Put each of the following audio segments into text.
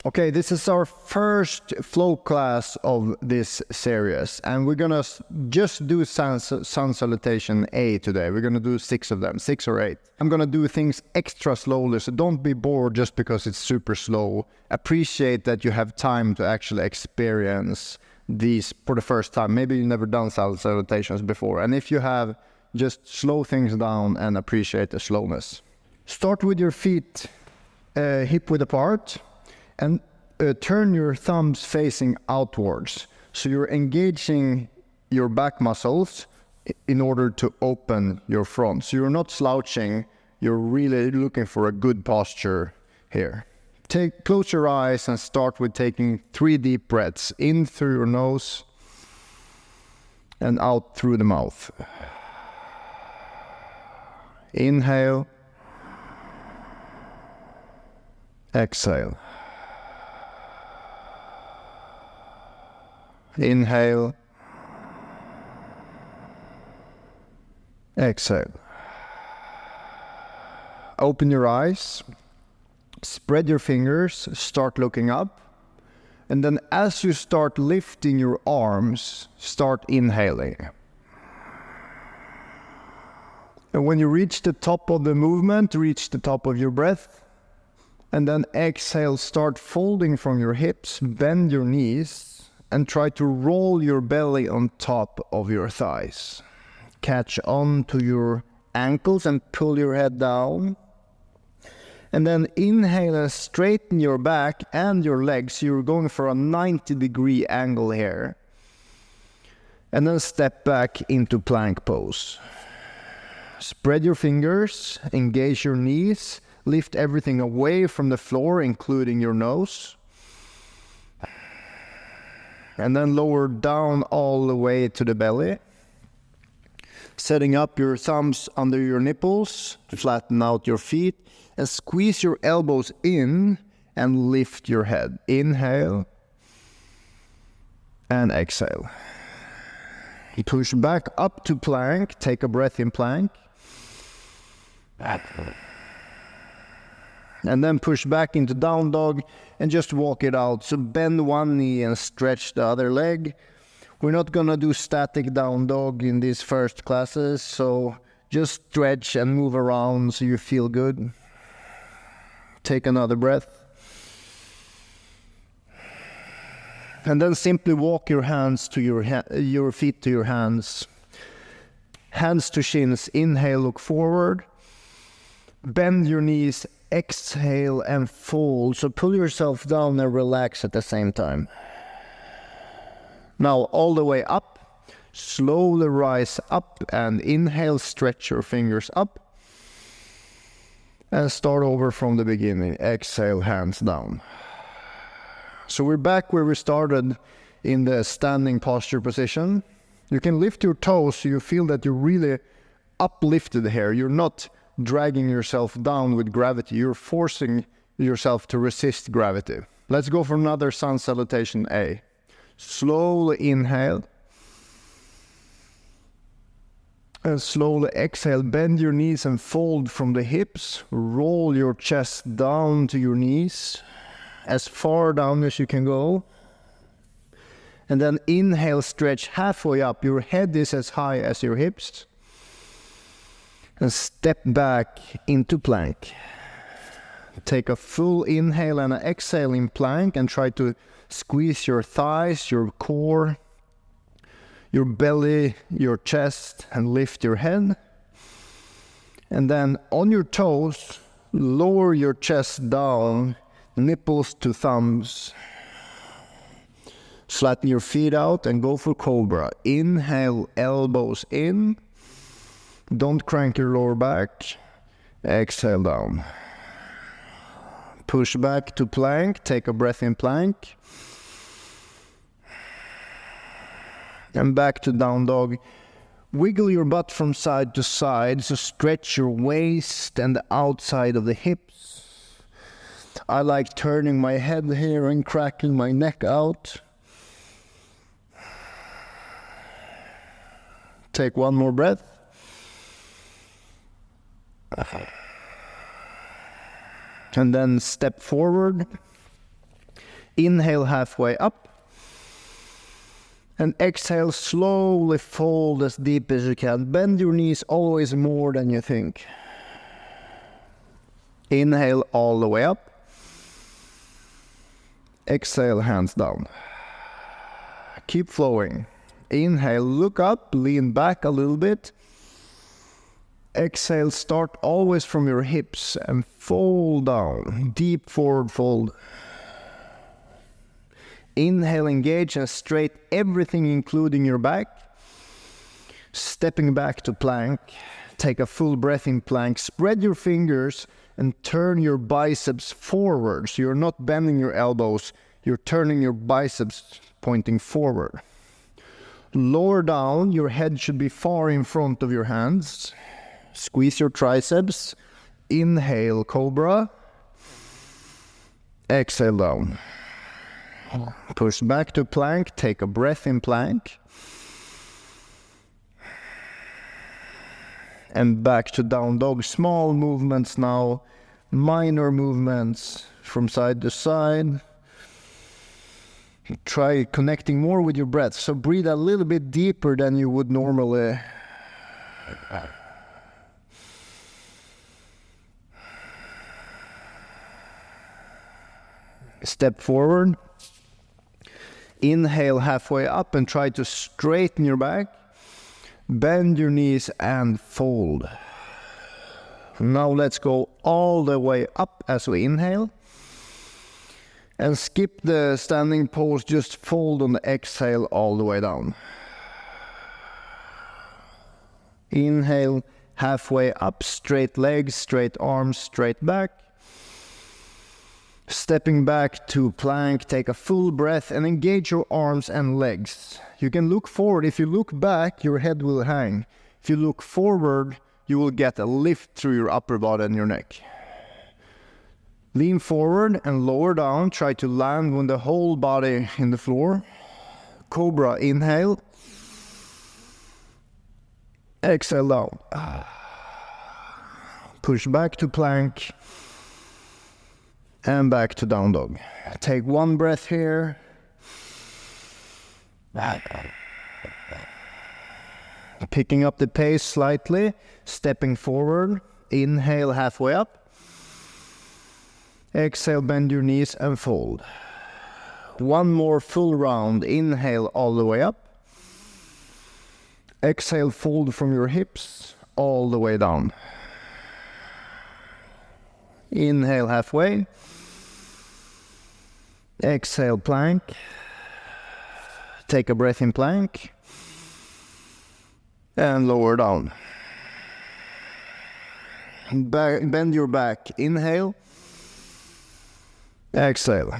Okay, this is our first flow class of this series, and we're gonna just do sun salutation A today. We're gonna do 6 of them, 6 or 8. I'm gonna do things extra slowly, so don't be bored just because it's super slow. Appreciate that you have time to actually experience these for the first time. Maybe you've never done salutations before, and if you have, just slow things down and appreciate the slowness. Start with your feet hip-width apart. And turn your thumbs facing outwards. So you're engaging your back muscles in order to open your front. So you're not slouching, you're really looking for a good posture here. Close your eyes and start with taking 3 deep breaths. In through your nose and out through the mouth. Inhale. Exhale. Inhale. Exhale. Open your eyes. Spread your fingers. Start looking up. And then as you start lifting your arms, start inhaling. And when you reach the top of the movement, reach the top of your breath. And then exhale, start folding from your hips, bend your knees. And try to roll your belly on top of your thighs. Catch on to your ankles and pull your head down. And then inhale and straighten your back and your legs. You're going for a 90-degree angle here. And then step back into plank pose. Spread your fingers, engage your knees, lift everything away from the floor, including your nose. And then lower down all the way to the belly. Setting up your thumbs under your nipples, flatten out your feet, and squeeze your elbows in and lift your head. Inhale and exhale. Push back up to plank, take a breath in plank. And then push back into down dog and just walk it out. So bend one knee and stretch the other leg. We're not gonna do static down dog in these first classes, so just stretch and move around so you feel good. Take another breath. And then simply walk your hands to your feet to your hands. Hands to shins. Inhale, look forward. Bend your knees. Exhale and fold. So pull yourself down and relax at the same time. Now all the way up. Slowly rise up and inhale, stretch your fingers up. And start over from the beginning. Exhale, hands down. So we're back where we started in the standing posture position. You can lift your toes so you feel that you're really uplifted here. You're not dragging yourself down with gravity. You're forcing yourself to resist gravity. Let's go for another sun salutation A. Slowly inhale. And slowly exhale. Bend your knees and fold from the hips. Roll your chest down to your knees. As far down as you can go. And then inhale, stretch halfway up. Your head is as high as your hips. And step back into plank. Take a full inhale and an exhale in plank and try to squeeze your thighs, your core, your belly, your chest, and lift your head. And then on your toes, lower your chest down, nipples to thumbs. Flatten your feet out and go for cobra. Inhale, elbows in. Don't crank your lower back. Exhale down. Push back to plank. Take a breath in plank. And back to down dog. Wiggle your butt from side to side. So stretch your waist and the outside of the hips. I like turning my head here and cracking my neck out. Take one more breath. And then step forward. Inhale halfway up. And exhale, slowly fold as deep as you can. Bend your knees always more than you think. Inhale all the way up. Exhale, hands down. Keep flowing. Inhale, look up, lean back a little bit. Exhale, start always from your hips and fold down. Deep forward fold. Inhale, engage and straight everything including your back. Stepping back to plank. Take a full breath in plank. Spread your fingers and turn your biceps forward. So you're not bending your elbows. You're turning your biceps pointing forward. Lower down. Your head should be far in front of your hands. Squeeze your triceps. Inhale, cobra. Exhale down. Push back to plank. Take a breath in plank. And back to down dog. Small movements now. Minor movements from side to side. Try connecting more with your breath. So breathe a little bit deeper than you would normally. Step forward. Inhale halfway up and try to straighten your back. Bend your knees and fold. Now let's go all the way up as we inhale. And skip the standing pose, just fold on the exhale all the way down. Inhale halfway up, straight legs, straight arms, straight back. Stepping back to plank, take a full breath and engage your arms and legs. You can look forward. If you look back, your head will hang. If you look forward, you will get a lift through your upper body and your neck. Lean forward and lower down. Try to land with the whole body in the floor. Cobra, inhale. Exhale down. Push back to plank. And back to down dog. Take one breath here. Picking up the pace slightly. Stepping forward. Inhale halfway up. Exhale, bend your knees and fold. One more full round. Inhale all the way up. Exhale, fold from your hips all the way down. Inhale halfway. Exhale, plank. Take a breath in plank. And lower down. Bend your back. Inhale. Exhale.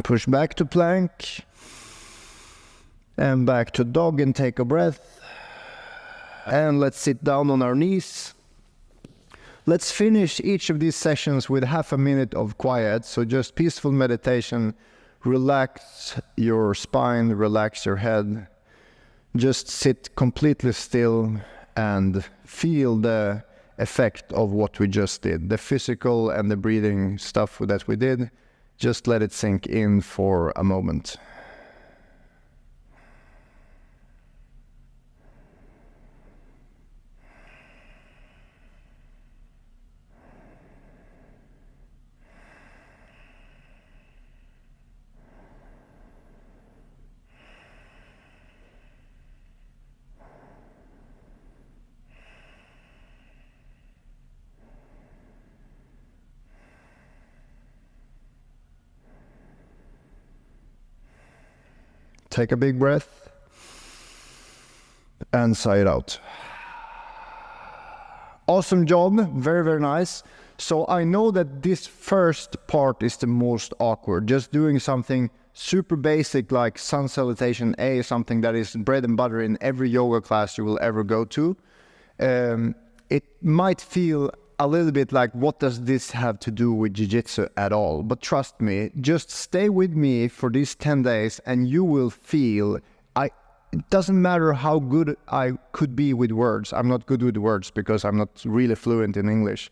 Push back to plank. And back to dog and take a breath. And let's sit down on our knees. Let's finish each of these sessions with half a minute of quiet. So just peaceful meditation. Relax your spine, relax your head. Just sit completely still and feel the effect of what we just did. The physical and the breathing stuff that we did. Just let it sink in for a moment. Take a big breath and sigh it out. Awesome job, very, very nice. So I know that this first part is the most awkward. Just doing something super basic like sun salutation A, something that is bread and butter in every yoga class you will ever go to. It might feel a little bit like, what does this have to do with jiu-jitsu at all? But trust me, just stay with me for these 10 days and you will feel, it doesn't matter how good I could be with words. I'm not good with words because I'm not really fluent in English.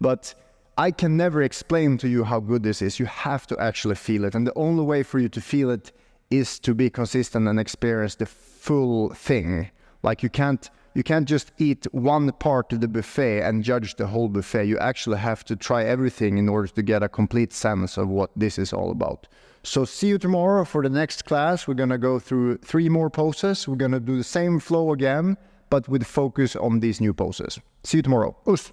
But I can never explain to you how good this is. You have to actually feel it. And the only way for you to feel it is to be consistent and experience the full thing. Like you can't just eat one part of the buffet and judge the whole buffet. You actually have to try everything in order to get a complete sense of what this is all about. So see you tomorrow for the next class. We're going to go through 3 more poses. We're going to do the same flow again, but with focus on these new poses. See you tomorrow. Us!